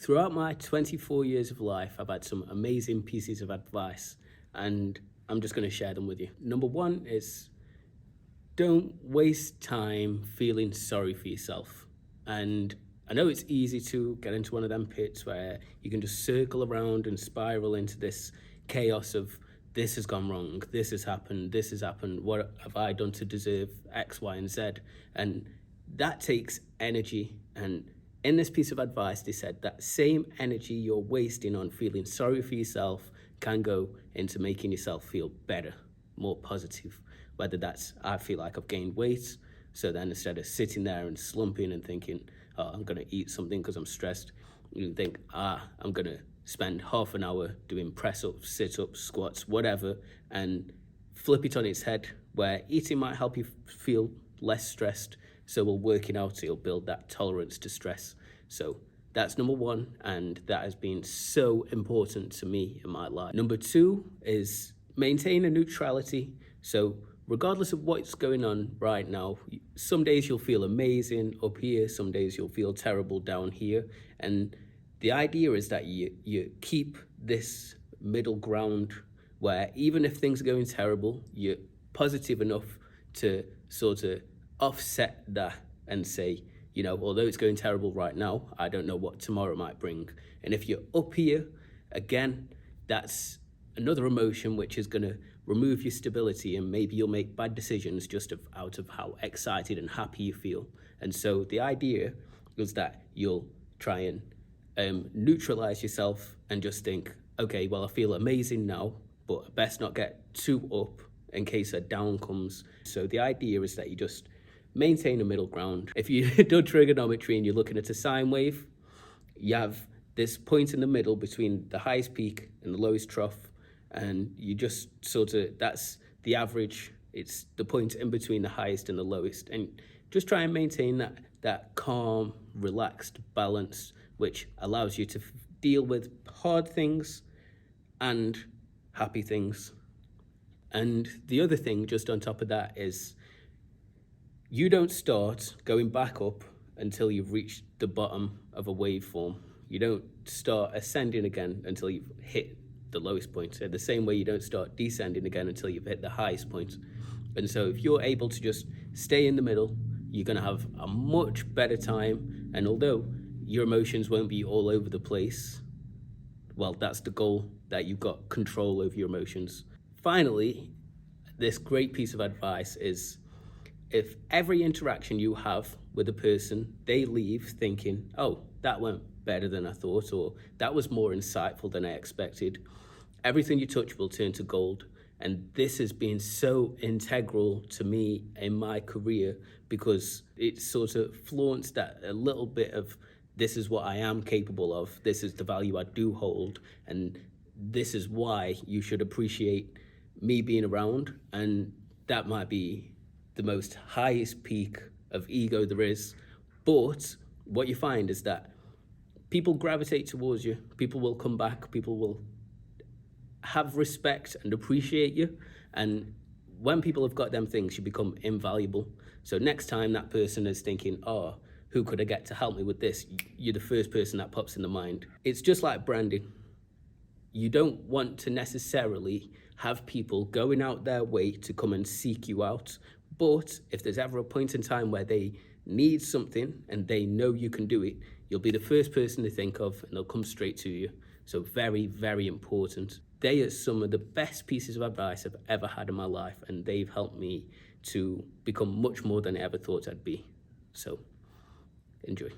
Throughout my 24 years of life, I've had some amazing pieces of advice, and I'm just going to share them with you. Number one is don't waste time feeling sorry for yourself. And I know it's easy to get into one of them pits where you can just circle around and spiral into this chaos of this has gone wrong, this has happened, what have I done to deserve X, Y, and Z? And that takes energy. And in this piece of advice, they said that same energy you're wasting on feeling sorry for yourself can go into making yourself feel better, more positive. Whether that's, I feel like I've gained weight, so then instead of sitting there and slumping and thinking, oh, I'm going to eat something because I'm stressed, you think, I'm going to spend half an hour doing press-ups, sit-ups, squats, whatever, and flip it on its head, where eating might help you feel less stressed, so while working out, it'll build that tolerance to stress. So that's number one, and that has been so important to me in my life. Number two is maintain a neutrality. So regardless of what's going on right now, some days you'll feel amazing up here, some days you'll feel terrible down here. And the idea is that you keep this middle ground where even if things are going terrible, you're positive enough to sort of offset that and say, you know, although it's going terrible right now, I don't know what tomorrow might bring. And if you're up here, again, that's another emotion which is going to remove your stability, and maybe you'll make bad decisions just out of how excited and happy you feel. And so the idea is that you'll try and neutralize yourself and just think, okay, well, I feel amazing now, but I best not get too up in case a down comes. So the idea is that you just maintain a middle ground. If you've done trigonometry and you're looking at a sine wave, you have this point in the middle between the highest peak and the lowest trough, and you just sort of, that's the average. It's the point in between the highest and the lowest, and just try and maintain that calm, relaxed balance, which allows you to deal with hard things and happy things. And the other thing just on top of that is you don't start going back up until you've reached the bottom of a waveform. You don't start ascending again until you've hit the lowest point. So the same way you don't start descending again until you've hit the highest point. And so if you're able to just stay in the middle, you're going to have a much better time. And although your emotions won't be all over the place, well, that's the goal, that you've got control over your emotions. Finally, this great piece of advice is, if every interaction you have with a person, they leave thinking, oh, that went better than I thought, or that was more insightful than I expected, everything you touch will turn to gold. And this has been so integral to me in my career, because it sort of flaunts that a little bit of, this is what I am capable of, this is the value I do hold, and this is why you should appreciate me being around. And that might be the most highest peak of ego there is. But what you find is that people gravitate towards you, people will come back, people will have respect and appreciate you. And when people have got them things, you become invaluable. So next time that person is thinking, oh, who could I get to help me with this? You're the first person that pops in the mind. It's just like branding. You don't want to necessarily have people going out their way to come and seek you out. But if there's ever a point in time where they need something and they know you can do it, you'll be the first person to think of, and they'll come straight to you. So very, very important. They are some of the best pieces of advice I've ever had in my life, and they've helped me to become much more than I ever thought I'd be. So enjoy.